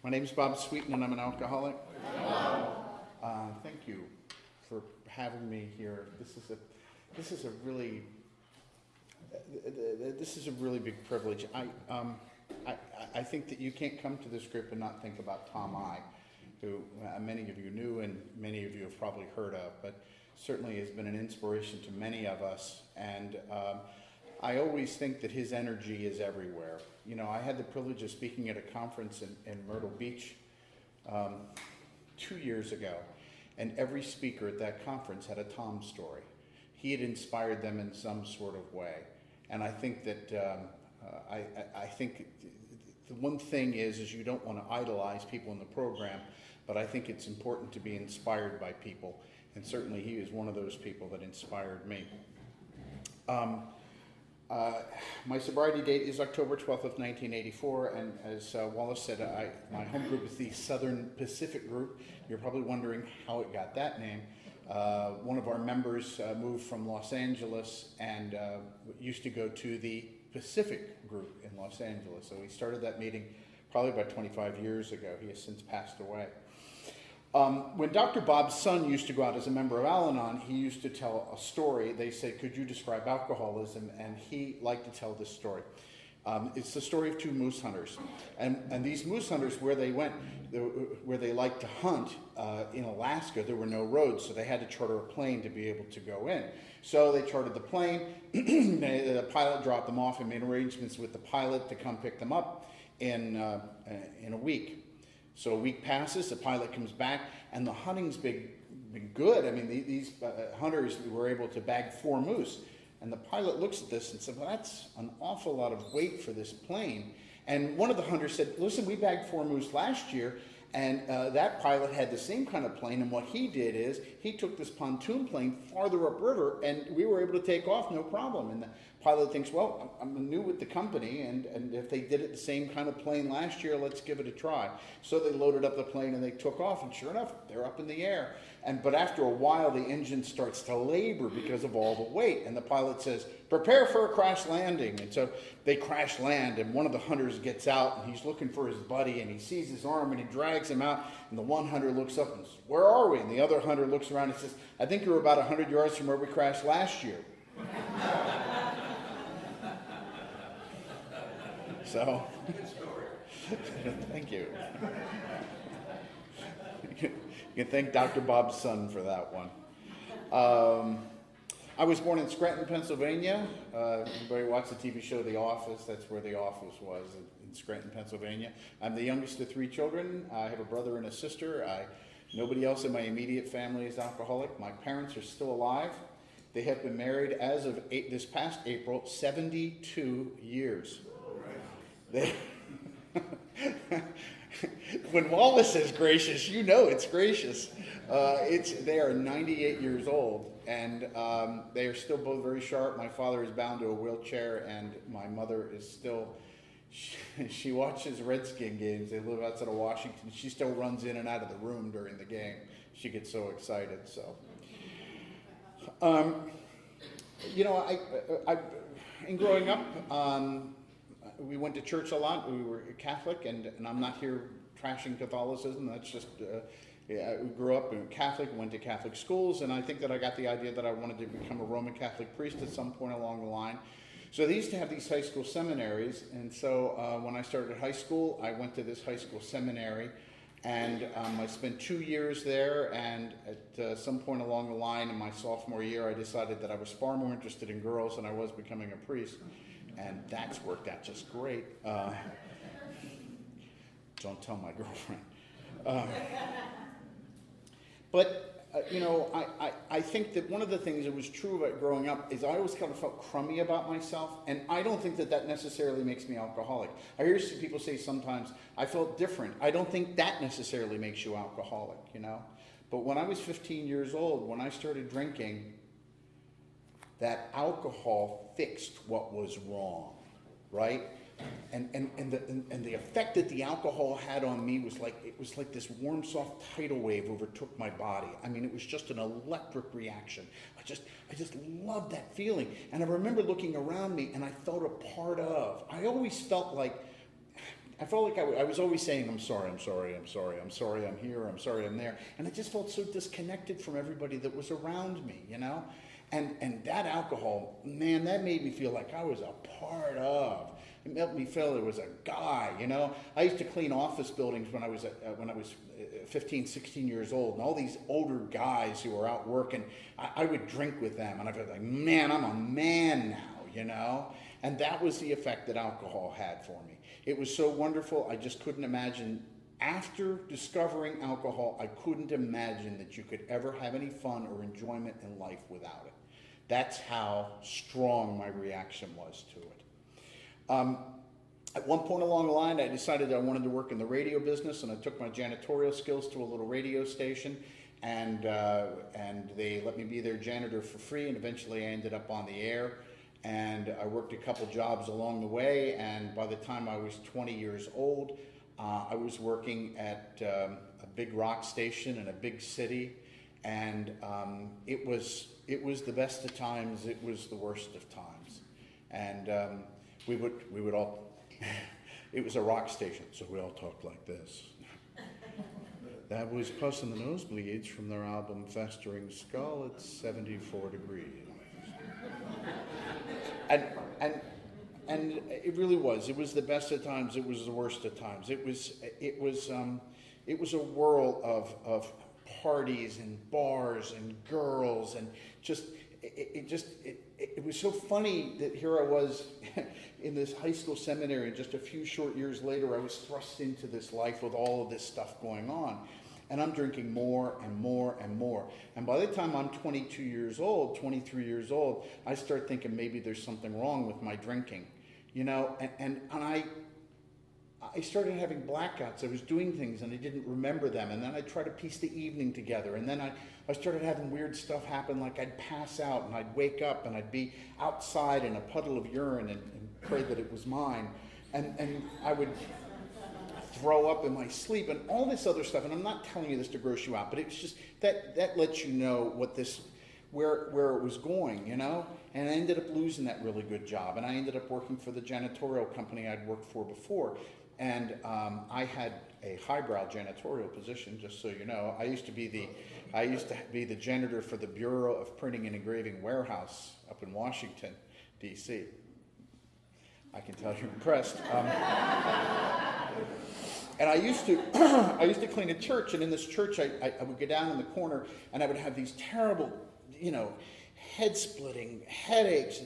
My name is Bob Sweeten, and I'm an alcoholic. Thank you for having me here. This is a really big privilege. I think that you can't come to this group and not think about Tom I, who many of you knew and many of you have probably heard of, but certainly has been an inspiration to many of us. And I always think that his energy is everywhere. You know, I had the privilege of speaking at a conference in Myrtle Beach 2 years ago, and every speaker at that conference had a Tom story. He had inspired them in some sort of way. And I think that I think the one thing is you don't want to idolize people in the program, but I think it's important to be inspired by people. And certainly he is one of those people that inspired me. My sobriety date is October 12th of 1984, and as Wallace said, my home group is the Southern Pacific Group. You're probably wondering how it got that name. One of our members moved from Los Angeles and used to go to the Pacific Group in Los Angeles. So we started that meeting probably about 25 years ago. He has since passed away. When Dr. Bob's son used to go out as a member of Al-Anon, he used to tell a story. They said, could you describe alcoholism? And he liked to tell this story. It's the story of two moose hunters. And these moose hunters, where they went, where they liked to hunt in Alaska, there were no roads, so they had to charter a plane to be able to go in. So they chartered the plane. The pilot dropped them off and made arrangements with the pilot to come pick them up in a week. So a week passes, the pilot comes back, and the hunting's been good. I mean, these hunters were able to bag 4 moose. And the pilot looks at this and said, well, that's an awful lot of weight for this plane. And one of the hunters said, listen, we bagged 4 moose last year, and that pilot had the same kind of plane, and what he did is he took this pontoon plane farther upriver, and we were able to take off no problem. And the pilot thinks, well, I'm new with the company, and if they did it the same kind of plane last year, let's give it a try. So they loaded up the plane and they took off, and sure enough, they're up in the air. But after a while, the engine starts to labor because of all the weight, and the pilot says, prepare for a crash landing. And so they crash land, and one of the hunters gets out, and he's looking for his buddy, and he sees his arm, and he drags him out, and the one hunter looks up and says, where are we? And the other hunter looks around and says, I think you're about 100 yards from where we crashed last year. So, thank you. You can thank Dr. Bob's son for that one. I was born in Scranton, Pennsylvania. Everybody watched the TV show The Office. That's where The Office was, in Scranton, Pennsylvania. I'm the youngest of 3 children. I have a brother and a sister. Nobody else in my immediate family is alcoholic. My parents are still alive. They have been married as of this past April, 72 years. When Wallace says gracious, you know it's gracious. They are 98 years old, and they are still both very sharp. My father is bound to a wheelchair, and my mother is still, she watches Redskin games. They live outside of Washington. She still runs in and out of the room during the game. She gets so excited. So, you know, in growing up, we went to church a lot. We were Catholic, and I'm not here trashing Catholicism. That's just, I grew up Catholic, went to Catholic schools, and I think that I got the idea that I wanted to become a Roman Catholic priest at some point along the line. So they used to have these high school seminaries, and so when I started high school, I went to this high school seminary, and I spent 2 years there, and at some point along the line in my sophomore year, I decided that I was far more interested in girls than I was becoming a priest. And that's worked out just great. Don't tell my girlfriend. You know, I think that one of the things that was true about growing up is I always kind of felt crummy about myself, and I don't think that that necessarily makes me alcoholic. I hear people say sometimes, I felt different. I don't think that necessarily makes you alcoholic, you know. But when I was 15 years old, when I started drinking, that alcohol fixed what was wrong, right? And the effect that the alcohol had on me was like this warm, soft tidal wave overtook my body. I mean, it was just an electric reaction. I just loved that feeling. And I remember looking around me, and I felt a part of. I always felt like I felt like I was always saying, I'm sorry, I'm sorry, I'm sorry, I'm sorry, I'm here, I'm sorry, I'm there. And I just felt so disconnected from everybody that was around me, you know? And that alcohol, man, that made me feel like I was a part of. It made me feel there was a guy, you know? I used to clean office buildings when I was 15, 16 years old, and all these older guys who were out working, I would drink with them, and I felt like, man, I'm a man now, you know? And that was the effect that alcohol had for me. It was so wonderful, I just couldn't imagine. After discovering alcohol, I couldn't imagine that you could ever have any fun or enjoyment in life without it. That's how strong my reaction was to it. At one point along the line, I decided I wanted to work in the radio business, and I took my janitorial skills to a little radio station, and they let me be their janitor for free, and eventually I ended up on the air. And I worked a couple jobs along the way, and by the time I was 20 years old, I was working at a big rock station in a big city, and it was the best of times, it was the worst of times. And we would all, it was a rock station, so we all talked like this. That was Puss in the Nosebleeds from their album Festering Skull at 74 degrees. And it really was. It was the best of times. It was the worst of times. It was a whirl of parties and bars and girls, and it was so funny that here I was in this high school seminary, and just a few short years later, I was thrust into this life with all of this stuff going on. And I'm drinking more and more and more. And by the time I'm 22 years old, 23 years old, I start thinking maybe there's something wrong with my drinking. You know, and I started having blackouts. I was doing things and I didn't remember them. And then I'd try to piece the evening together. And then I started having weird stuff happen, like I'd pass out and I'd wake up and I'd be outside in a puddle of urine and pray that it was mine. And I would throw up in my sleep and all this other stuff. And I'm not telling you this to gross you out, but it's just that lets you know what this, where it was going, you know? And I ended up losing that really good job. And I ended up working for the janitorial company I'd worked for before. And I had a highbrow janitorial position, just so you know. I used to be the janitor for the Bureau of Printing and Engraving warehouse up in Washington, D.C. I can tell you're impressed. And I used to clean a church, and in this church I would go down in the corner, and I would have these terrible, you know, head-splitting headaches,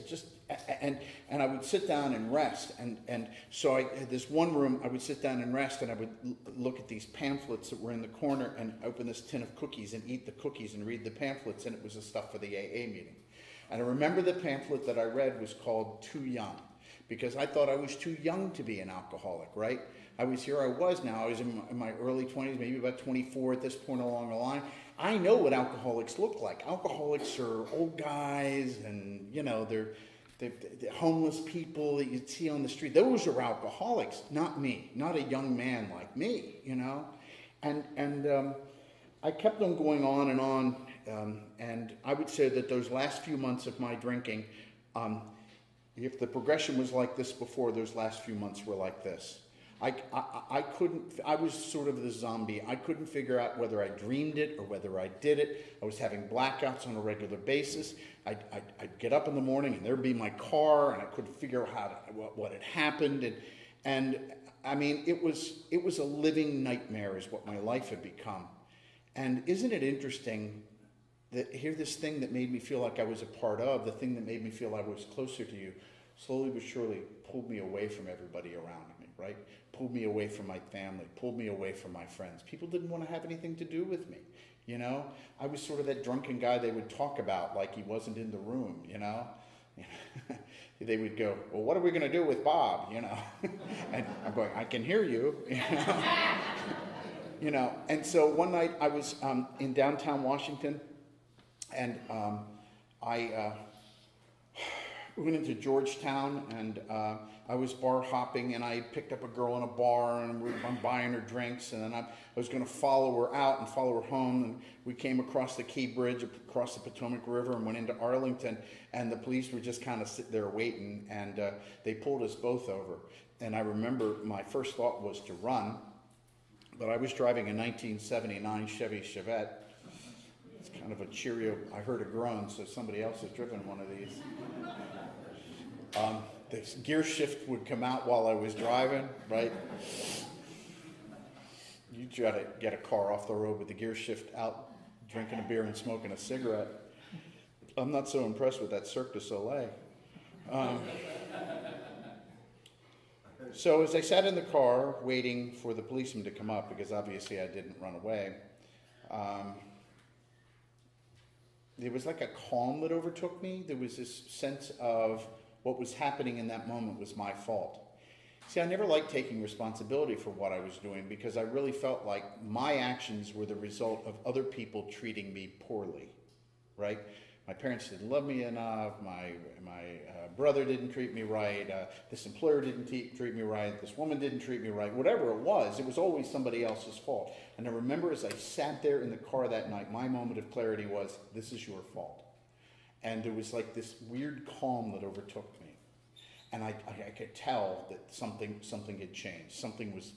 and I would sit down and rest, and so I had this one room. I would sit down and rest, and I would look at these pamphlets that were in the corner, and open this tin of cookies and eat the cookies and read the pamphlets, and it was the stuff for the AA meeting. And I remember the pamphlet that I read was called Too Young, because I thought I was too young to be an alcoholic, right? I was now, I was in my early 20s, maybe about 24 at this point along the line. I know what alcoholics look like. Alcoholics are old guys, and, you know, they're homeless people that you'd see on the street. Those are alcoholics, not me, not a young man like me, you know. And I kept on going on, and I would say that those last few months of my drinking, if the progression was like this before, those last few months were like this. I was sort of the zombie. I couldn't figure out whether I dreamed it or whether I did it. I was having blackouts on a regular basis. I'd get up in the morning and there'd be my car, and I couldn't figure out what had happened. And I mean, it was a living nightmare is what my life had become. And isn't it interesting that here this thing that made me feel like I was a part of, the thing that made me feel I was closer to you, slowly but surely pulled me away from everybody around me, right? Pulled me away from my family, pulled me away from my friends. People didn't want to have anything to do with me, you know? I was sort of that drunken guy they would talk about like he wasn't in the room, you know? They would go, well, what are we going to do with Bob, you know? And I'm going, I can hear you, you know? You know, and so one night I was in downtown Washington, and we went into Georgetown, and I was bar hopping, and I picked up a girl in a bar, and I'm buying her drinks, and then I was going to follow her out and follow her home, and we came across the Key Bridge, across the Potomac River, and went into Arlington, and the police were just kind of sitting there waiting, and they pulled us both over. And I remember my first thought was to run, but I was driving a 1979 Chevy Chevette. It's kind of a Cheerio. I heard a groan, so somebody else has driven one of these. The gear shift would come out while I was driving, right? You try to get a car off the road with the gear shift out, drinking a beer and smoking a cigarette. I'm not so impressed with that Cirque du Soleil. So as I sat in the car waiting for the policeman to come up, because obviously I didn't run away, there was like a calm that overtook me. There was this sense of what was happening in that moment was my fault. See, I never liked taking responsibility for what I was doing because I really felt like my actions were the result of other people treating me poorly, right? My parents didn't love me enough, my brother didn't treat me right, this employer didn't treat me right, this woman didn't treat me right, whatever it was always somebody else's fault. And I remember as I sat there in the car that night, my moment of clarity was, this is your fault. And there was like this weird calm that overtook me. And I could tell that something had changed.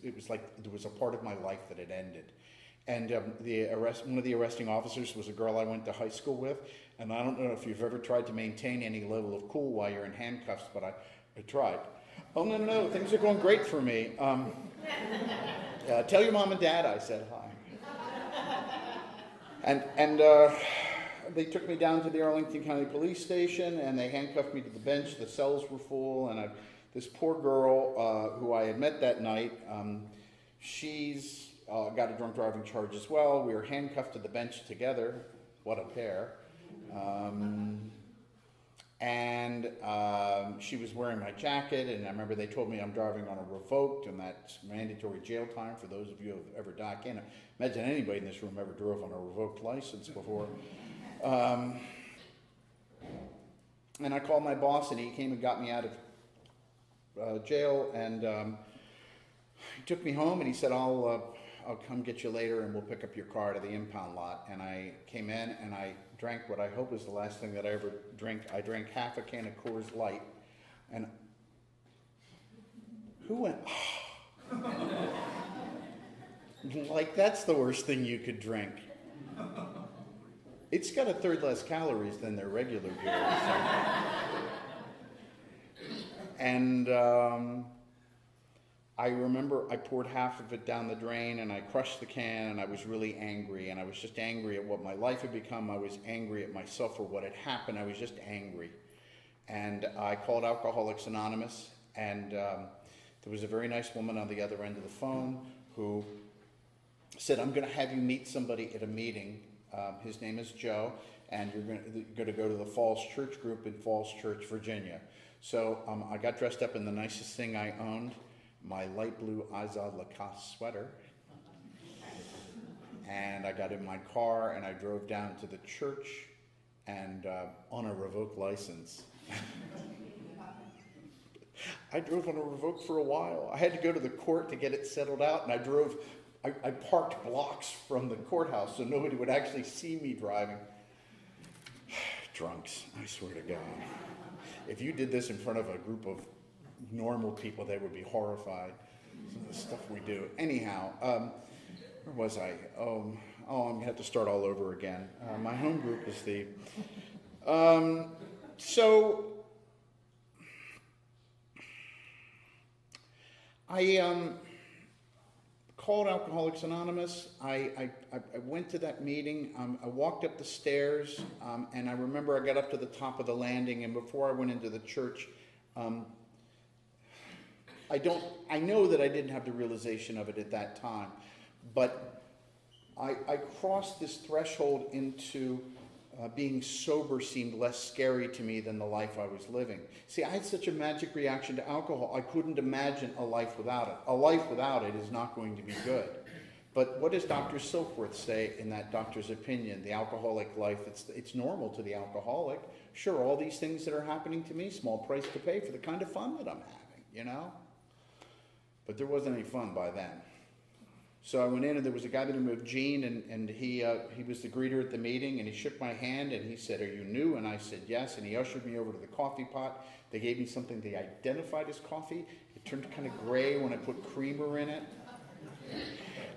It was like there was a part of my life that had ended. And one of the arresting officers was a girl I went to high school with. And I don't know if you've ever tried to maintain any level of cool while you're in handcuffs, but I tried. Oh, no, things are going great for me. Tell your mom and dad I said hi. And they took me down to the Arlington County Police Station, and they handcuffed me to the bench. The cells were full, and this poor girl who I had met that night, she's got a drunk driving charge as well. We were handcuffed to the bench together. What a pair. She was wearing my jacket, and I remember they told me I'm driving on a revoked, and that's mandatory jail time for those of you who have ever died. I can't imagine anybody in this room ever drove on a revoked license before. And I called my boss, and he came and got me out of jail, and he took me home, and he said, I'll come get you later, and we'll pick up your car to the impound lot. And I came in, and I drank what I hope is the last thing that I ever drink. I drank half a can of Coors Light, and who went, like that's the worst thing you could drink. It's got a third less calories than their regular beer. And I remember I poured half of it down the drain, and I crushed the can, and I was really angry. And I was just angry at what my life had become. I was angry at myself for what had happened. I was just angry. And I called Alcoholics Anonymous, and there was a very nice woman on the other end of the phone who said, I'm going to have you meet somebody at a meeting. His name is Joe, and you're going to go to the Falls Church group in Falls Church, Virginia. So I got dressed up in the nicest thing I owned, my light blue Azad Lacoste sweater. And I got in my car, and I drove down to the church, and on a revoked license. I drove on a revoked for a while. I had to go to the court to get it settled out, and I parked blocks from the courthouse so nobody would actually see me driving. Drunks, I swear to God. If you did this in front of a group of normal people, they would be horrified. Some of the stuff we do. Anyhow, where was I? I'm going to have to start all over again. My home group is the... I called Alcoholics Anonymous. I went to that meeting. I walked up the stairs, and I remember I got up to the top of the landing, and before I went into the church, I know that I didn't have the realization of it at that time, but I crossed this threshold into being sober seemed less scary to me than the life I was living. See, I had such a magic reaction to alcohol, I couldn't imagine a life without it. A life without it is not going to be good. But what does Dr. Silkworth say in that doctor's opinion? The alcoholic life, it's normal to the alcoholic. Sure, all these things that are happening to me, small price to pay for the kind of fun that I'm having, you know? But there wasn't any fun by then. So I went in, and there was a guy by the name of Gene, and he was the greeter at the meeting, and he shook my hand, and he said, "Are you new?" And I said, "Yes." And he ushered me over to the coffee pot. They gave me something they identified as coffee. It turned kind of gray when I put creamer in it.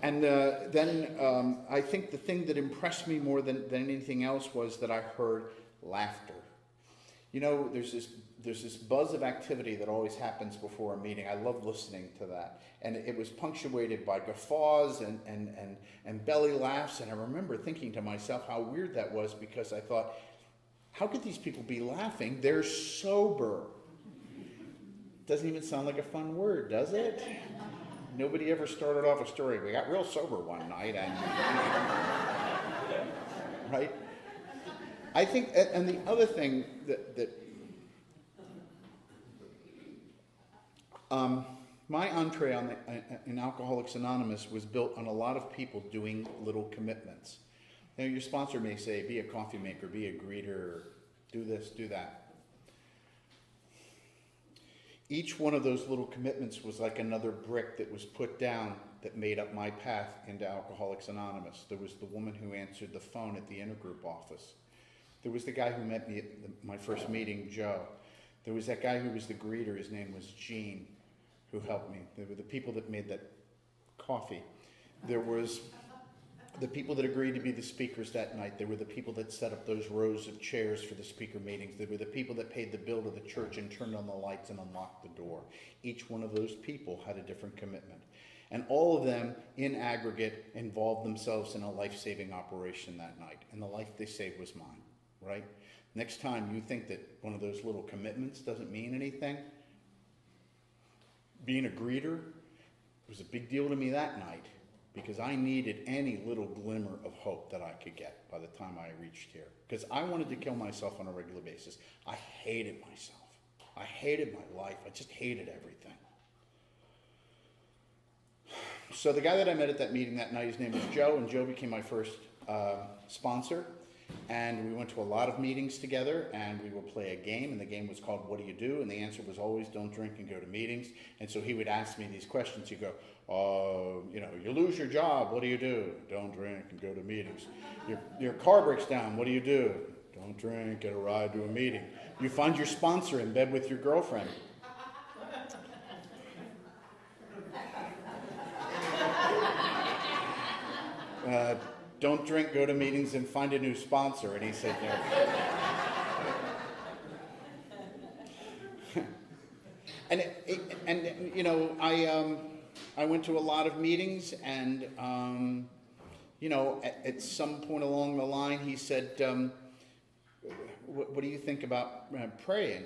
And then I think the thing that impressed me more than anything else was that I heard laughter. You know, there's this buzz of activity that always happens before a meeting. I love listening to that. And it was punctuated by guffaws and belly laughs. And I remember thinking to myself how weird that was, because I thought, how could these people be laughing? They're sober. Doesn't even sound like a fun word, does it? Nobody ever started off a story. We got real sober one night, and right? I think, and the other thing that my entree in Alcoholics Anonymous was built on a lot of people doing little commitments. You know, your sponsor may say, be a coffee maker, be a greeter, do this, do that. Each one of those little commitments was like another brick that was put down that made up my path into Alcoholics Anonymous. There was the woman who answered the phone at the intergroup office. There was the guy who met me at my first meeting, Joe. There was that guy who was the greeter. His name was Gene, who helped me. There were the people that made that coffee. There was the people that agreed to be the speakers that night. There were the people that set up those rows of chairs for the speaker meetings. There were the people that paid the bill to the church and turned on the lights and unlocked the door. Each one of those people had a different commitment. And all of them, in aggregate, involved themselves in a life-saving operation that night. And the life they saved was mine, right? Next time you think that one of those little commitments doesn't mean anything, being a greeter was a big deal to me that night, because I needed any little glimmer of hope that I could get by the time I reached here. Because I wanted to kill myself on a regular basis. I hated myself. I hated my life. I just hated everything. So the guy that I met at that meeting that night, his name was Joe, and Joe became my first sponsor. And we went to a lot of meetings together, and we would play a game, and the game was called What Do You Do? And the answer was always don't drink and go to meetings. And so he would ask me these questions. He'd go, you know, you lose your job, what do you do? Don't drink and go to meetings. Your car breaks down, what do you do? Don't drink, get a ride to a meeting. You find your sponsor in bed with your girlfriend. Don't drink, go to meetings, and find a new sponsor. And he said, no. and you know, I went to a lot of meetings, and you know, at some point along the line, he said, what do you think about praying?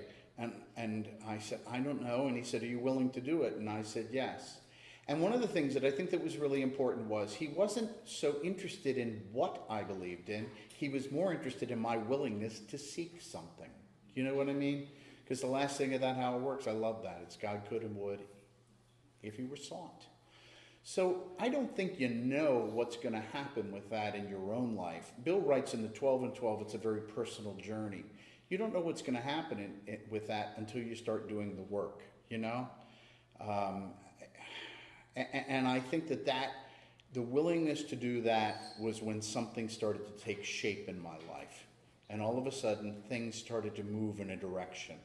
And I said, I don't know. And he said, are you willing to do it? And I said, yes. And one of the things that I think that was really important was he wasn't so interested in what I believed in. He was more interested in my willingness to seek something. You know what I mean? Because the last thing of that, how it works, I love that. It's God could and would if he were sought. So I don't think you know what's going to happen with that in your own life. Bill writes in the 12 and 12, it's a very personal journey. You don't know what's going to happen with that until you start doing the work, you know? And I think that the willingness to do that was when something started to take shape in my life. And all of a sudden, things started to move in a direction.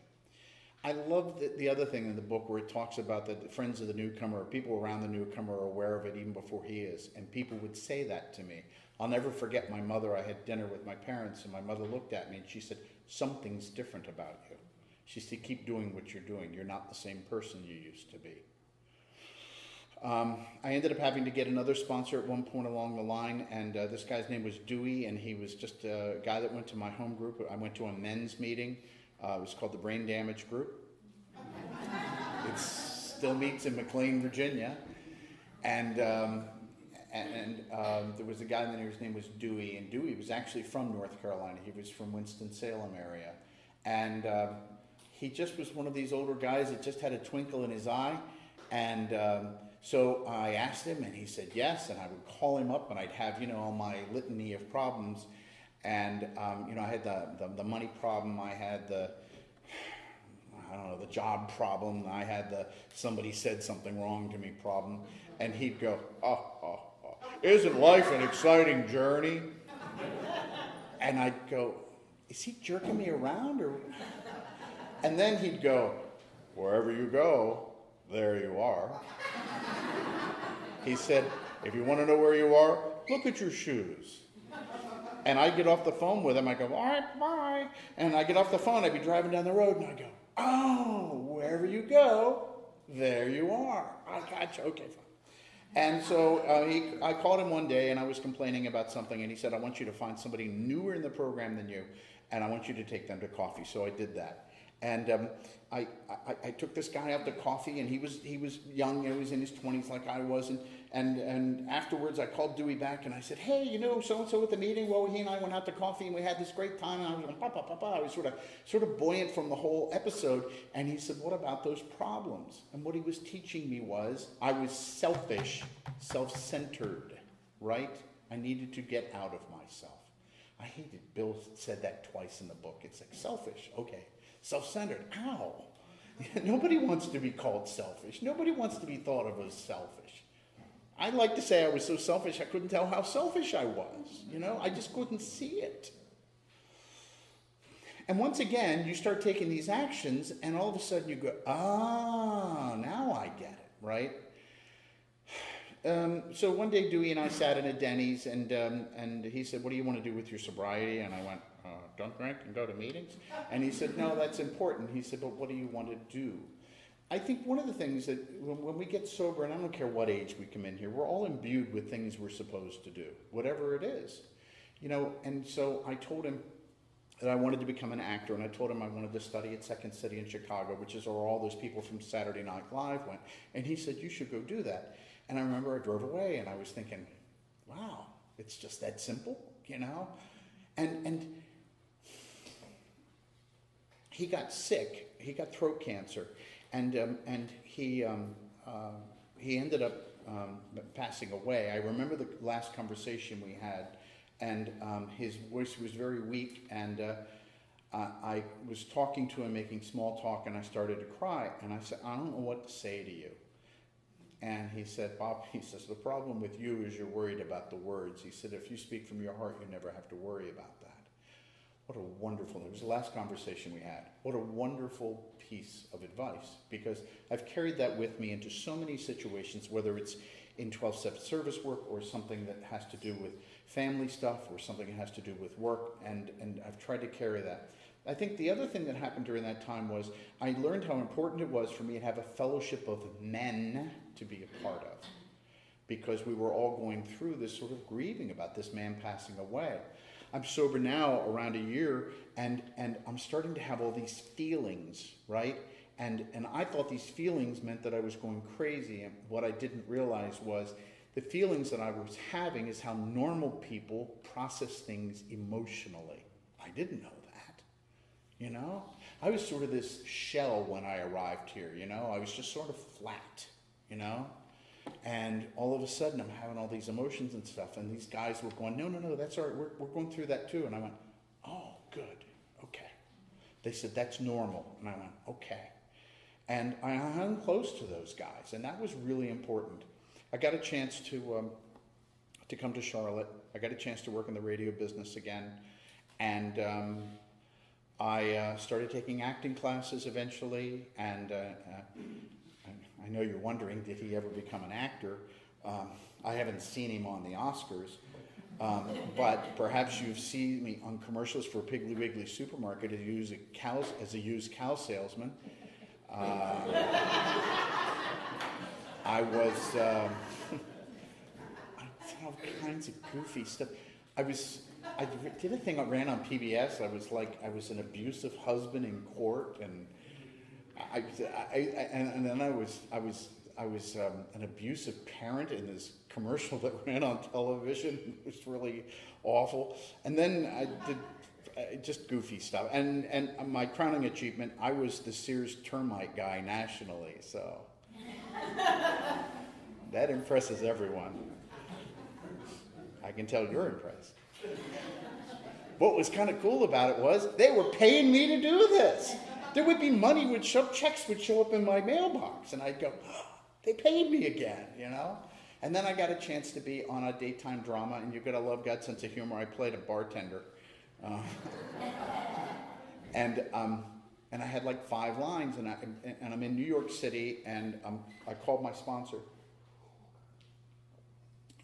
I love the other thing in the book where it talks about that the friends of the newcomer, or people around the newcomer, are aware of it even before he is. And people would say that to me. I'll never forget my mother. I had dinner with my parents, and my mother looked at me and she said, something's different about you. She said, keep doing what you're doing. You're not the same person you used to be. I ended up having to get another sponsor at one point along the line, and this guy's name was Dewey, and he was just a guy that went to my home group. I went to a men's meeting. It was called the Brain Damage Group. It still meets in McLean, Virginia. And there was a guy in there whose name was Dewey, and Dewey was actually from North Carolina. He was from Winston-Salem area. And he just was one of these older guys that just had a twinkle in his eye. And so I asked him, and he said yes, and I would call him up, and I'd have, all my litany of problems. And, I had the money problem, I had the job problem, I had the somebody said something wrong to me problem. And he'd go, isn't life an exciting journey? And I'd go, is he jerking me around? And then he'd go, wherever you go, there you are. He said, if you want to know where you are, look at your shoes. And I'd get off the phone with him. I'd go, all right, bye. And I'd get off the phone. I'd be driving down the road, and I'd go, oh, wherever you go, there you are. I got you. Okay, fine. And so I called him one day, and I was complaining about something, and he said, I want you to find somebody newer in the program than you, and I want you to take them to coffee. So I did that. And I took this guy out to coffee, and he was young, he was in his 20s like I was, and afterwards I called Dewey back, and I said, hey, so-and-so at the meeting, well, he and I went out to coffee, and we had this great time, and I was going, I was sort of buoyant from the whole episode, and he said, what about those problems? And what he was teaching me was, I was selfish, self-centered, right? I needed to get out of myself. I hated, Bill said that twice in the book, it's like selfish, okay. Self-centered. Ow. Nobody wants to be called selfish. Nobody wants to be thought of as selfish. I'd like to say I was so selfish I couldn't tell how selfish I was. I just couldn't see it. And once again, you start taking these actions, and all of a sudden you go, now I get it, right? So one day Dewey and I sat in a Denny's, and he said, what do you want to do with your sobriety? And I went, don't drink and go to meetings? And he said, no, that's important. He said, but what do you want to do? I think one of the things that when we get sober, and I don't care what age we come in here, we're all imbued with things we're supposed to do, whatever it is. And so I told him that I wanted to become an actor, and I told him I wanted to study at Second City in Chicago, which is where all those people from Saturday Night Live went. And he said, you should go do that. And I remember I drove away, and I was thinking, wow, it's just that simple, And he got sick. He got throat cancer, and he ended up passing away. I remember the last conversation we had, and his voice was very weak, and I was talking to him, making small talk, and I started to cry, and I said, I don't know what to say to you. And he said, Bob, he says, the problem with you is you're worried about the words. He said, if you speak from your heart, you never have to worry about that. What a wonderful, it was the last conversation we had. What a wonderful piece of advice, because I've carried that with me into so many situations, whether it's in 12-step service work or something that has to do with family stuff or something that has to do with work, and I've tried to carry that. I think the other thing that happened during that time was I learned how important it was for me to have a fellowship of men to be a part of, because we were all going through this sort of grieving about this man passing away. I'm sober now around a year, and I'm starting to have all these feelings, right? And I thought these feelings meant that I was going crazy, and what I didn't realize was the feelings that I was having is how normal people process things emotionally. I didn't know that. I was sort of this shell when I arrived here, I was just sort of flat, and all of a sudden I'm having all these emotions and stuff, and these guys were going, no, that's all right, we're going through that too. And I went, oh, good, okay. They said, that's normal. And I went, okay. And I hung close to those guys, and that was really important. I got a chance to come to Charlotte. I got a chance to work in the radio business again, and I started taking acting classes eventually, and I know you're wondering, did he ever become an actor? I haven't seen him on the Oscars, but perhaps you've seen me on commercials for Piggly Wiggly Supermarket as a used cow salesman. I was all kinds of goofy stuff. I did a thing I ran on PBS. I was an abusive husband in court, and then I was an abusive parent in this commercial that ran on television. It was really awful. And then I did just goofy stuff. And my crowning achievement, I was the Sears termite guy nationally. So That impresses everyone. I can tell you're impressed. What was kind of cool about it was they were paying me to do this. There would be money checks would show up in my mailbox, and I'd go, oh, they paid me again, you know? And then I got a chance to be on a daytime drama, and you've got to love God's sense of humor. I played a bartender. And I had like 5 lines, and I'm in New York City, and I called my sponsor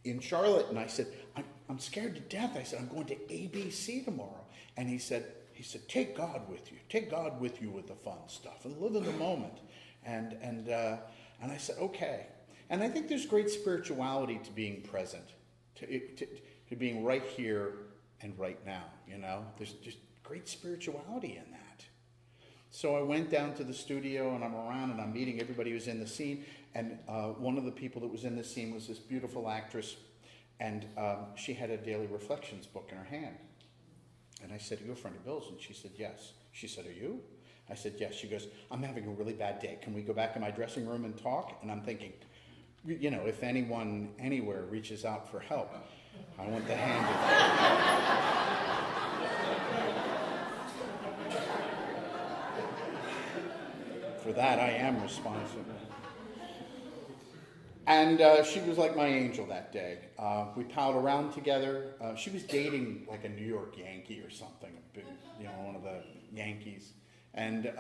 in Charlotte, and I said, I'm scared to death. I said, I'm going to ABC tomorrow. And he said, take God with you. Take God with you with the fun stuff and live in the moment. And I said, okay. And I think there's great spirituality to being present, to being right here and right now, you know? There's just great spirituality in that. So I went down to the studio, and I'm around, and I'm meeting everybody who's in the scene. And one of the people that was in the scene was this beautiful actress, and she had a Daily Reflections book in her hand. And I said, are you a friend of Bill's? And she said, yes. She said, are you? I said, yes. She goes, I'm having a really bad day. Can we go back in my dressing room and talk? And I'm thinking, you know, if anyone anywhere reaches out for help, I want the hand of For that, I am responsible. And she was like my angel that day. We palled around together. She was dating like a New York Yankee or something, a big, you know, one of the Yankees. And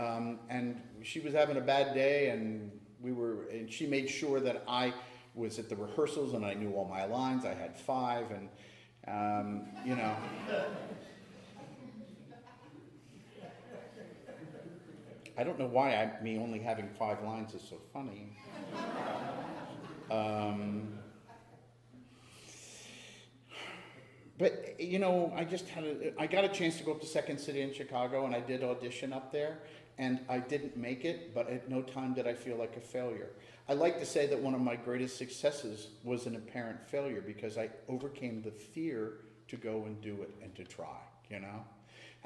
she was having a bad day, and she made sure that I was at the rehearsals and I knew all my lines. I had 5, and you know. I don't know why me only having 5 lines is so funny. But, you know, I got a chance to go up to Second City in Chicago, and I did audition up there, and I didn't make it, but at no time did I feel like a failure. I like to say that one of my greatest successes was an apparent failure, because I overcame the fear to go and do it and to try, you know?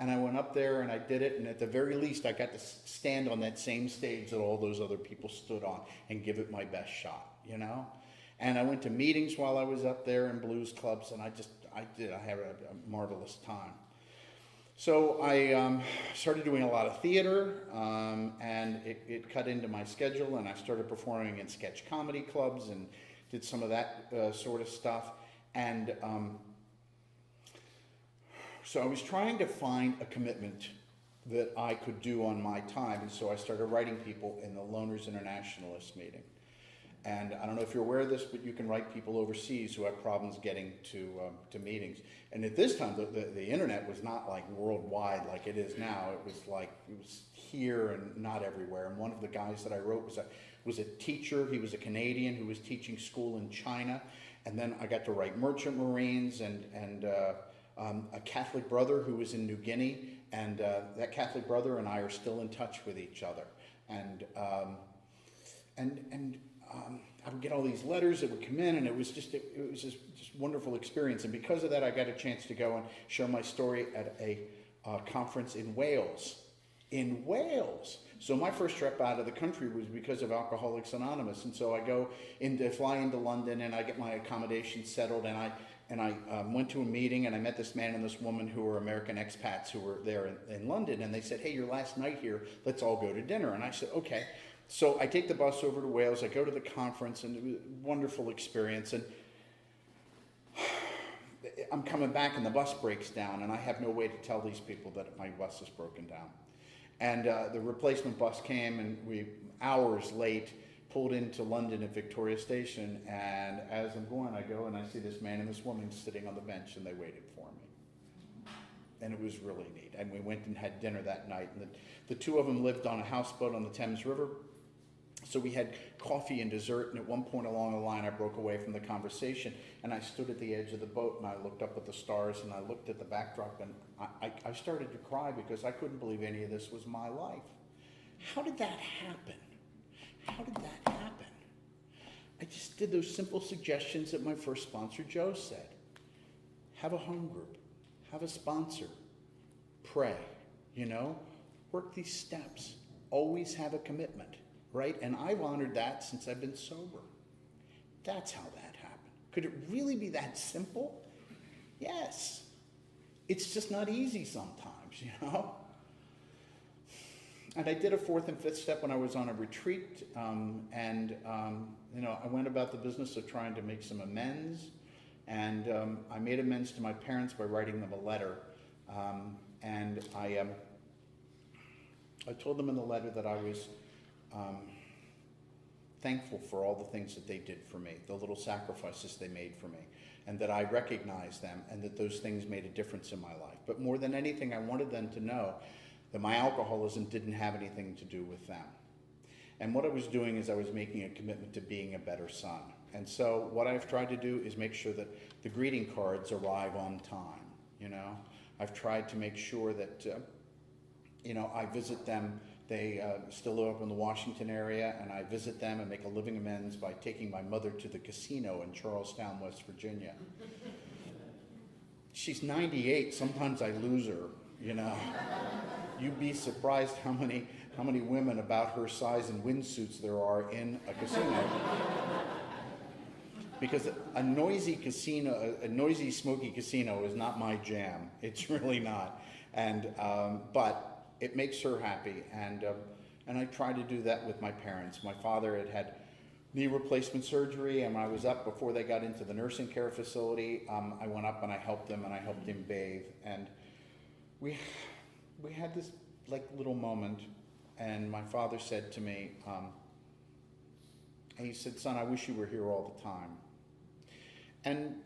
And I went up there and I did it, and at the very least I got to stand on that same stage that all those other people stood on and give it my best shot, you know? And I went to meetings while I was up there in blues clubs, and I had a marvelous time. So I started doing a lot of theater, and it cut into my schedule, and I started performing in sketch comedy clubs and did some of that sort of stuff. And so I was trying to find a commitment that I could do on my time, and so I started writing people in the Loners Internationalist meeting. And I don't know if you're aware of this, but you can write people overseas who have problems getting to meetings. And at this time, the internet was not like worldwide like it is now. It was here and not everywhere. And one of the guys that I wrote was a teacher. He was a Canadian who was teaching school in China. And then I got to write Merchant Marines and a Catholic brother who was in New Guinea. And that Catholic brother and I are still in touch with each other. And I would get all these letters that would come in, and it was just wonderful experience. And because of that, I got a chance to go and share my story at a conference in Wales. In Wales. So my first trip out of the country was because of Alcoholics Anonymous. And so I fly into London, and I get my accommodation settled, and I went to a meeting, and I met this man and this woman who were American expats who were there in London, and they said, hey, your last night here, let's all go to dinner. And I said, okay. So I take the bus over to Wales, I go to the conference, and it was a wonderful experience. And I'm coming back, and the bus breaks down, and I have no way to tell these people that my bus is broken down. And the replacement bus came, and we, hours late, pulled into London at Victoria Station. And as I'm going, I go and I see this man and this woman sitting on the bench, and they waited for me. And it was really neat. And we went and had dinner that night. And the two of them lived on a houseboat on the Thames River. So we had coffee and dessert, and at one point along the line, I broke away from the conversation, and I stood at the edge of the boat, and I looked up at the stars, and I looked at the backdrop, and I started to cry because I couldn't believe any of this was my life. How did that happen? How did that happen? I just did those simple suggestions that my first sponsor, Joe, said. Have a home group. Have a sponsor. Pray. You know? Work these steps. Always have a commitment. right? And I've honored that since I've been sober. That's how that happened. Could it really be that simple? Yes. It's just not easy sometimes, you know? And I did a fourth and fifth step when I was on a retreat, you know, I went about the business of trying to make some amends, and I made amends to my parents by writing them a letter, and I told them in the letter that I was thankful for all the things that they did for me, the little sacrifices they made for me, and that I recognized them, and that those things made a difference in my life. But more than anything, I wanted them to know that my alcoholism didn't have anything to do with them. And what I was doing is I was making a commitment to being a better son. And so what I've tried to do is make sure that the greeting cards arrive on time, you know. I've tried to make sure that, you know, I visit them. They still live up in the Washington area, and I visit them and make a living amends by taking my mother to the casino in Charlestown, West Virginia. She's 98. Sometimes I lose her, you know. You'd be surprised how many women about her size in windsuits there are in a casino. Because a noisy casino, a noisy, smoky casino is not my jam. It's really not. And but it makes her happy, and I try to do that with my parents. My father had knee replacement surgery, and when I was up before they got into the nursing care facility, I went up and I helped them, and I helped him bathe, and we had this like little moment, and my father said to me, he said, "Son, I wish you were here all the time." And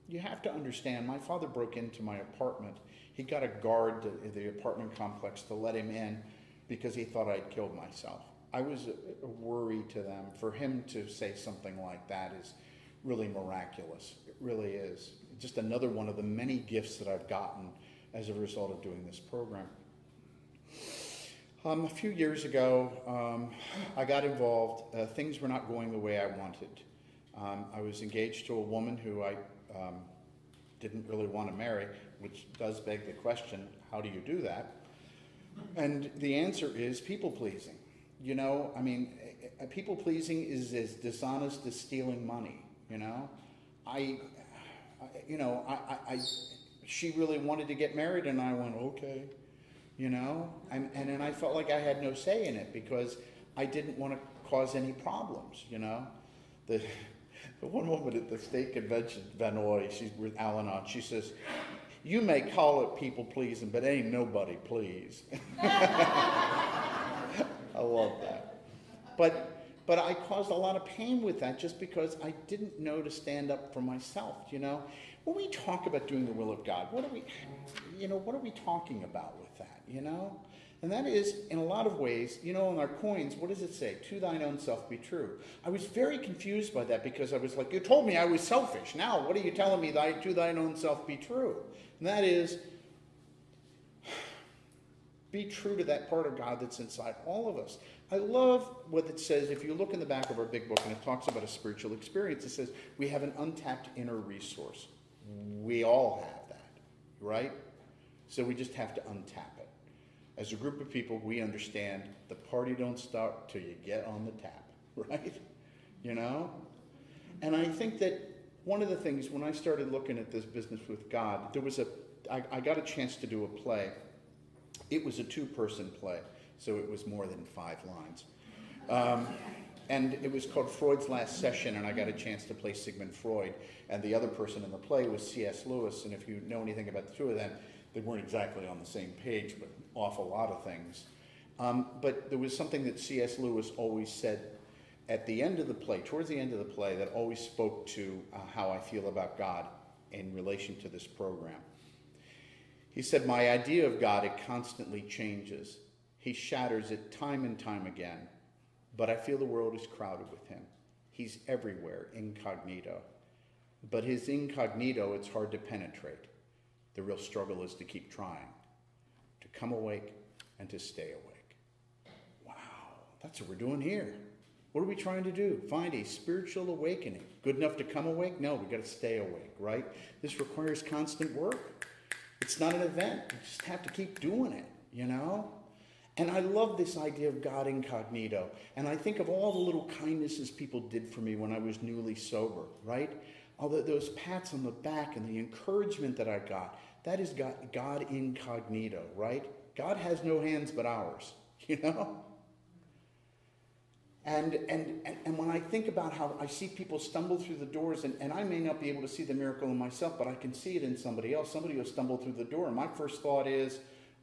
you have to understand, my father broke into my apartment. He got a guard at the apartment complex to let him in because he thought I'd killed myself. I was a worry to them. For him to say something like that is really miraculous. It really is. Just another one of the many gifts that I've gotten as a result of doing this program. A few years ago, I got involved. Things were not going the way I wanted. I was engaged to a woman who I didn't really want to marry, which does beg the question, how do you do that? And the answer is people-pleasing. You know, I mean, people-pleasing is as dishonest as stealing money, you know? She really wanted to get married, and I went, okay, you know? And then I felt like I had no say in it because I didn't want to cause any problems, you know? The one woman at the state convention, Vanoy, she's with Al-Anon, she says, "You may call it people-pleasing, but ain't nobody pleased." I love that. But I caused a lot of pain with that just because I didn't know to stand up for myself, you know? When we talk about doing the will of God, what are we talking about with that, you know? And that is, in a lot of ways, you know, on our coins, what does it say? To thine own self be true. I was very confused by that because I was like, you told me I was selfish. Now, what are you telling me? To thine own self be true. And that is, be true to that part of God that's inside all of us. I love what it says. If you look in the back of our big book and it talks about a spiritual experience, it says we have an untapped inner resource. We all have that, right? So we just have to untap it. As a group of people, we understand the party don't start till you get on the tap, right? You know? And I think that one of the things, when I started looking at this business with God, I got a chance to do a play. It was a two-person play, so it was more than 5 lines. And it was called Freud's Last Session, and I got a chance to play Sigmund Freud. And the other person in the play was C.S. Lewis, and if you know anything about the two of them, they weren't exactly on the same page, but an awful lot of things. But there was something that C.S. Lewis always said at the end of the play, towards the end of the play, that always spoke to how I feel about God in relation to this program. He said, "My idea of God, it constantly changes. He shatters it time and time again. But I feel the world is crowded with him. He's everywhere, incognito. But his incognito, it's hard to penetrate. The real struggle is to keep trying, to come awake and to stay awake." Wow, that's what we're doing here. What are we trying to do? Find a spiritual awakening. Good enough to come awake? No, we've got to stay awake, right? This requires constant work. It's not an event. You just have to keep doing it, you know? And I love this idea of God incognito. And I think of all the little kindnesses people did for me when I was newly sober, right? All those pats on the back and the encouragement that I got. That is God incognito, right? God has no hands but ours, you know? And when I think about how I see people stumble through the doors, and I may not be able to see the miracle in myself, but I can see it in somebody else. Somebody will stumble through the door, and my first thought is,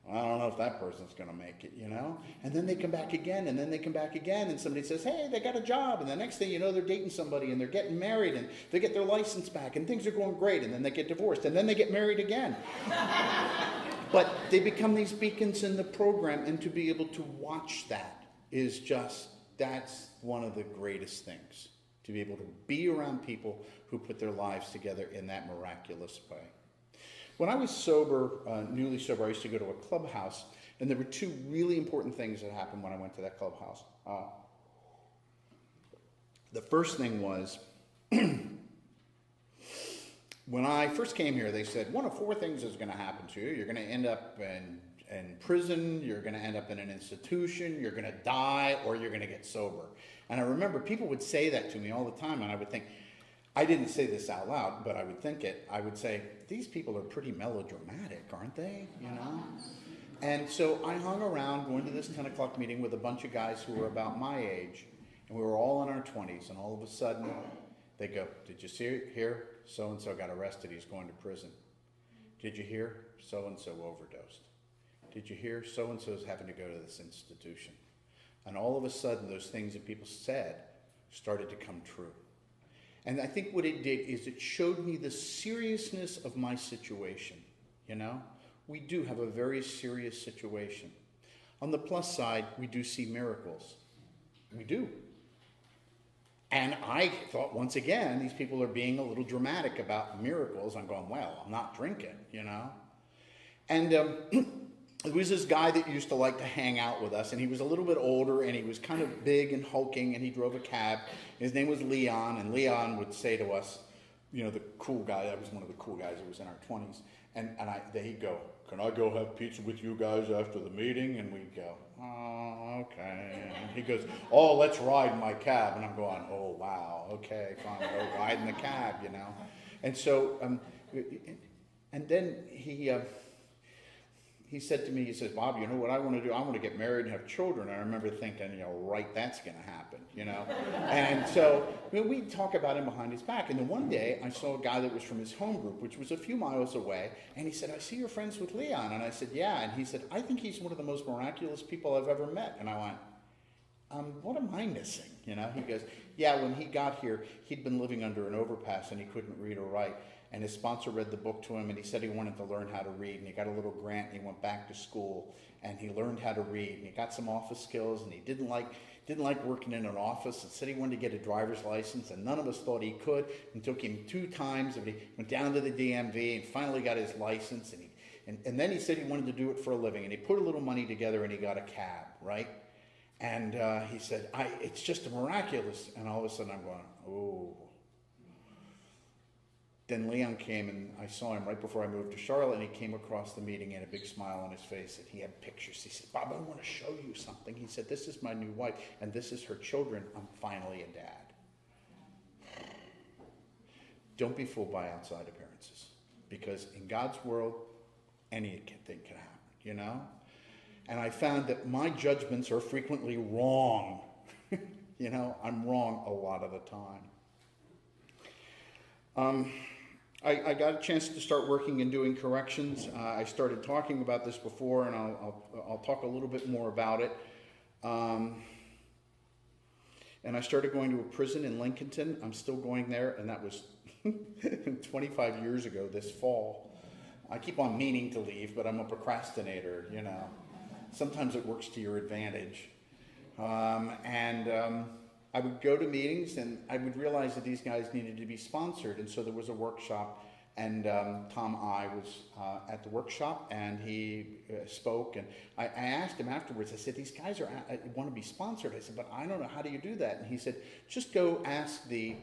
I don't know if that person's going to make it, you know? And then they come back again, and then they come back again, and somebody says, hey, they got a job. And the next thing you know, they're dating somebody, and they're getting married, and they get their license back, and things are going great, and then they get divorced, and then they get married again. But they become these beacons in the program, and to be able to watch that is just, that's one of the greatest things. To be able to be around people who put their lives together in that miraculous way. When I was sober, newly sober, I used to go to a clubhouse, and there were two really important things that happened when I went to that clubhouse. The first thing was, when I first came here, they said, one of four things is going to happen to you. You're going to end up in prison, you're going to end up in an institution, you're going to die, or you're going to get sober. And I remember people would say that to me all the time, and I would think, I didn't say this out loud, but I would think it. I would say, these people are pretty melodramatic, aren't they? You know? And so I hung around going to this 10 o'clock meeting with a bunch of guys who were about my age, and we were all in our 20s, and all of a sudden, they go, did you hear? So-and-so got arrested, he's going to prison. Did you hear? So-and-so overdosed. Did you hear? So-and-so's having to go to this institution. And all of a sudden, those things that people said started to come true. And I think what it did is it showed me the seriousness of my situation, you know? We do have a very serious situation. On the plus side, we do see miracles. We do. And I thought, once again, these people are being a little dramatic about miracles. I'm going, well, I'm not drinking, you know? And there was this guy that used to like to hang out with us, and he was a little bit older, and he was kind of big and hulking, and he drove a cab. His name was Leon, and Leon would say to us, you know, the cool guy, that was one of the cool guys that was in our 20s, and he'd go, can I go have pizza with you guys after the meeting? And we'd go, oh, okay. And he goes, oh, let's ride in my cab. And I'm going, oh, wow, okay, fine, go ride in the cab, you know. And so, and then he said to me, he says, Bob, you know what I want to do? I want to get married and have children. And I remember thinking, you know, right, that's going to happen, you know. And so we'd talk about him behind his back. And then one day I saw a guy that was from his home group, which was a few miles away. And he said, I see you're friends with Leon. And I said, yeah. And he said, I think he's one of the most miraculous people I've ever met. And I went, what am I missing? You know, he goes, yeah, when he got here, he'd been living under an overpass and he couldn't read or write. And his sponsor read the book to him, and he said he wanted to learn how to read, and he got a little grant, and he went back to school, and he learned how to read, and he got some office skills, and he didn't like working in an office, and said he wanted to get a driver's license, and none of us thought he could. It took him 2 times, and he went down to the DMV, and finally got his license, and then he said he wanted to do it for a living, and he put a little money together, and he got a cab, right? And he said, it's just miraculous, and all of a sudden I'm going, oh. Then Leon came, and I saw him right before I moved to Charlotte, and he came across the meeting and had a big smile on his face, and he had pictures. He said, Bob, I want to show you something. He said, this is my new wife, and this is her children. I'm finally a dad. Don't be fooled by outside appearances, because in God's world, anything can happen, you know? And I found that my judgments are frequently wrong. You know, I'm wrong a lot of the time. I got a chance to start working and doing corrections. I started talking about this before, and I'll talk a little bit more about it. And I started going to a prison in Lincolnton. I'm still going there, and that was 25 years ago this fall. I keep on meaning to leave, but I'm a procrastinator, you know. Sometimes it works to your advantage. I would go to meetings, and I would realize that these guys needed to be sponsored, and so there was a workshop, and Tom I was at the workshop, and he spoke, and I asked him afterwards, I said, these guys want to be sponsored. I said, but I don't know, how do you do that? And he said, just go ask the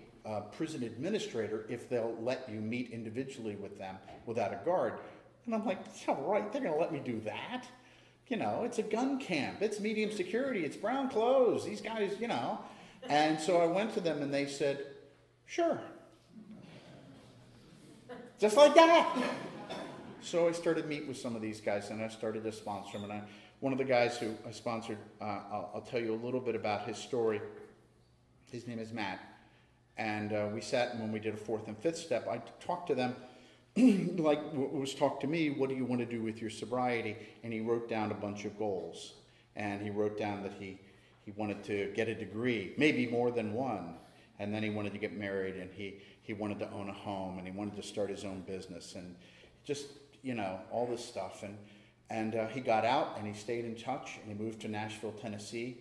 prison administrator if they'll let you meet individually with them without a guard. And I'm like, yeah, right, they're going to let me do that? it's a gun camp. It's medium security. It's brown clothes. These guys, And so I went to them and they said, sure. Just like that. So I started meeting with some of these guys and I started to sponsor them. And one of the guys who I sponsored, I'll tell you a little bit about his story. His name is Matt. And we sat, and when we did a fourth and fifth step, I talked to them like what was talked to me. What do you want to do with your sobriety? And he wrote down a bunch of goals. And he wrote down that he wanted to get a degree, maybe more than one. And then he wanted to get married, and he wanted to own a home, and he wanted to start his own business, and just, all this stuff. And he got out, and he stayed in touch, and he moved to Nashville, Tennessee.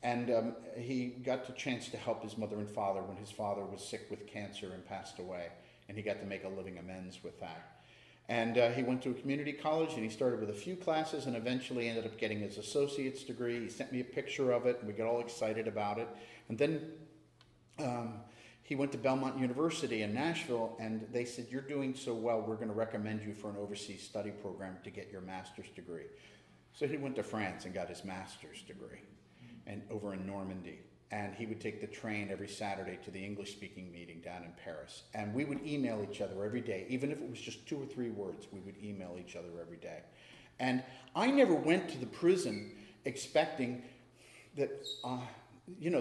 And he got the chance to help his mother and father when his father was sick with cancer and passed away. And he got to make a living amends with that. And he went to a community college, and he started with a few classes and eventually ended up getting his associate's degree. He sent me a picture of it, and we got all excited about it. And then he went to Belmont University in Nashville, and they said, you're doing so well, we're going to recommend you for an overseas study program to get your master's degree. So he went to France and got his master's degree. And over in Normandy, and he would take the train every Saturday to the English-speaking meeting down in Paris, and we would email each other every day. Even if it was just 2 or 3 words, we would email each other every day. And I never went to the prison expecting that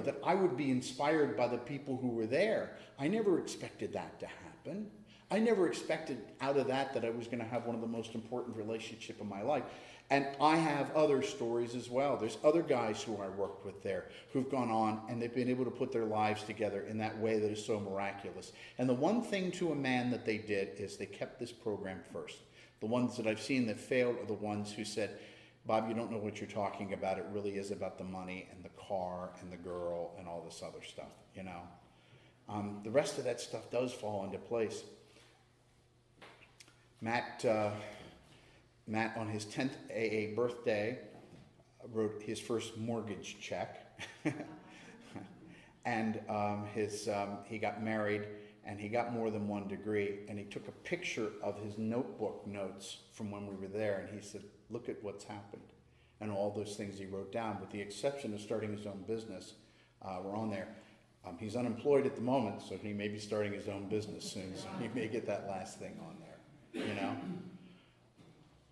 that I would be inspired by the people who were there. I never expected that to happen. I never expected out of that I was going to have one of the most important relationships of my life. And I have other stories as well. There's other guys who I worked with there who've gone on and they've been able to put their lives together in that way that is so miraculous. And the one thing to a man that they did is they kept this program first. The ones that I've seen that failed are the ones who said, Bob, you don't know what you're talking about. It really is about the money and the car and the girl and all this other stuff, The rest of that stuff does fall into place. Matt, on his 10th AA birthday, wrote his first mortgage check. And he got married, and he got more than one degree. And he took a picture of his notebook notes from when we were there, and he said, look at what's happened. And all those things he wrote down, with the exception of starting his own business, were on there. He's unemployed at the moment, so he may be starting his own business soon, so he may get that last thing on there,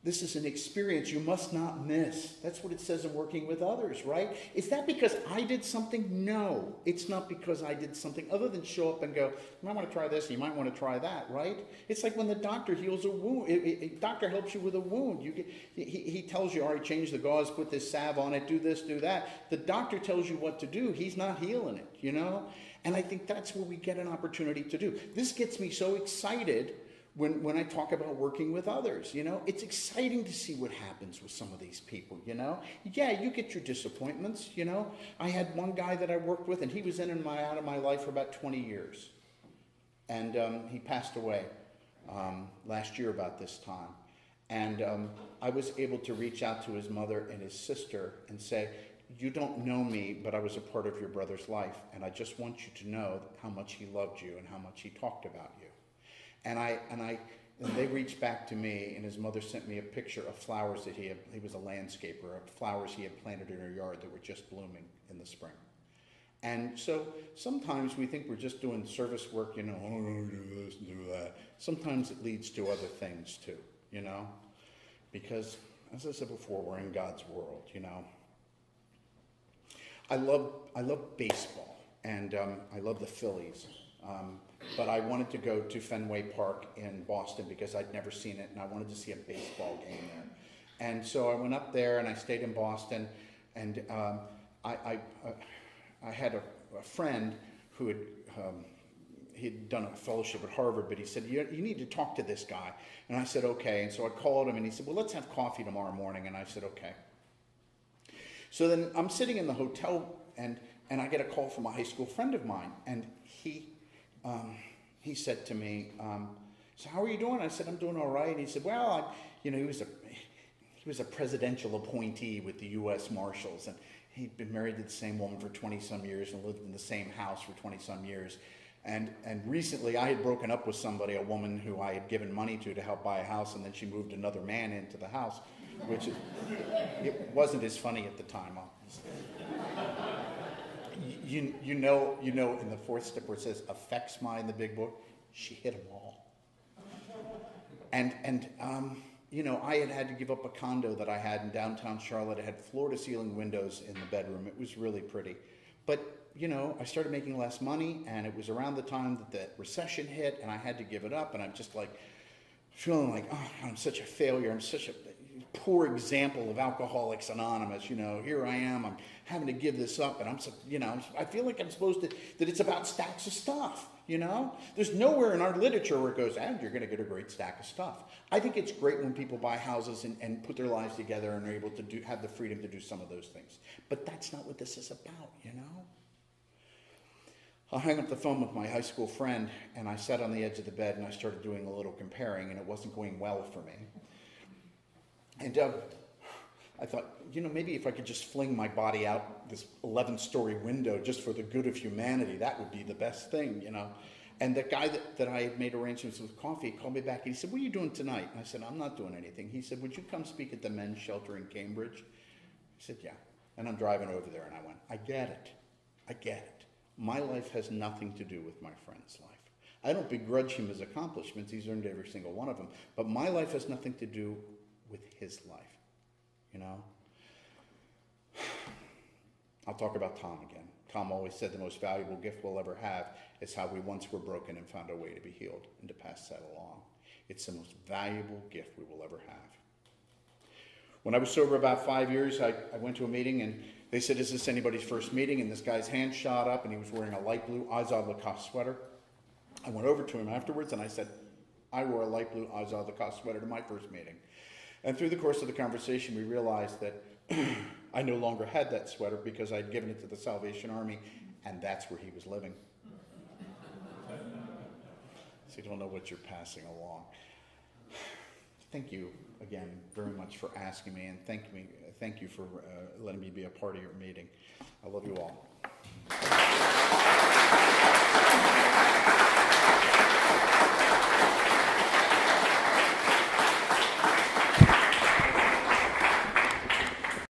This is an experience you must not miss. That's what it says in working with others, right? Is that because I did something? No, it's not because I did something other than show up and go, you might want to try this, you might want to try that, right? It's like when the doctor heals a wound. Doctor helps you with a wound. He tells you, all right, change the gauze, put this salve on it, do this, do that. The doctor tells you what to do. He's not healing it, And I think that's where we get an opportunity to do. This gets me so excited when I talk about working with others, it's exciting to see what happens with some of these people, Yeah, you get your disappointments, I had one guy that I worked with, and he was in and out of my life for about 20 years. And he passed away last year about this time. And I was able to reach out to his mother and his sister and say, you don't know me, but I was a part of your brother's life, and I just want you to know how much he loved you and how much he talked about you. And they reached back to me, and his mother sent me a picture of flowers that he was a landscaper, of flowers he had planted in her yard that were just blooming in the spring. And so sometimes we think we're just doing service work, oh, do this and do that. Sometimes it leads to other things too, because, as I said before, we're in God's world, I love baseball, and I love the Phillies. But I wanted to go to Fenway Park in Boston because I'd never seen it, and I wanted to see a baseball game there. And so I went up there, and I stayed in Boston, and I had a friend who he'd done a fellowship at Harvard, but he said, you need to talk to this guy. And I said, okay. And so I called him, and he said, well, let's have coffee tomorrow morning. And I said, okay. So then I'm sitting in the hotel, and I get a call from a high school friend of mine, and he said to me, so how are you doing? I said, I'm doing all right. And he said, well, he was a presidential appointee with the U.S. Marshals, and he'd been married to the same woman for 20-some years and lived in the same house for 20-some years. And recently I had broken up with somebody, a woman who I had given money to help buy a house, and then she moved another man into the house. which it wasn't as funny at the time, obviously. You know in the fourth step where it says affects my in the big book, she hit them all. And I had to give up a condo that I had in downtown Charlotte. It had floor-to-ceiling windows in the bedroom. It was really pretty. But, I started making less money, and it was around the time that the recession hit, and I had to give it up, and I'm just like feeling like, oh, I'm such a failure. I'm such a poor example of Alcoholics Anonymous. Here I am. I'm having to give this up, and I feel like I'm supposed to, that it's about stacks of stuff. There's nowhere in our literature where it goes, you're going to get a great stack of stuff. I think it's great when people buy houses and put their lives together and are able to have the freedom to do some of those things. But that's not what this is about, I hung up the phone with my high school friend, and I sat on the edge of the bed, and I started doing a little comparing, and it wasn't going well for me. And I thought, maybe if I could just fling my body out this 11-story window just for the good of humanity, that would be the best thing, And the guy that I had made arrangements with coffee called me back, and he said, what are you doing tonight? And I said, I'm not doing anything. He said, would you come speak at the men's shelter in Cambridge? I said, yeah. And I'm driving over there, and I went, I get it. My life has nothing to do with my friend's life. I don't begrudge him his accomplishments. He's earned every single one of them. But my life has nothing to do with his life, I'll talk about Tom again. Tom always said the most valuable gift we'll ever have is how we once were broken and found a way to be healed and to pass that along. It's the most valuable gift we will ever have. When I was sober about 5 years, I went to a meeting, and they said, is this anybody's first meeting? And this guy's hand shot up, and he was wearing a light blue Azad Lacoste sweater. I went over to him afterwards, and I said, I wore a light blue Azad Lacoste sweater to my first meeting. And through the course of the conversation, we realized that I no longer had that sweater because I'd given it to the Salvation Army, and that's where he was living. So you don't know what you're passing along. Thank you again very much for asking me, and thank you for letting me be a part of your meeting. I love you all.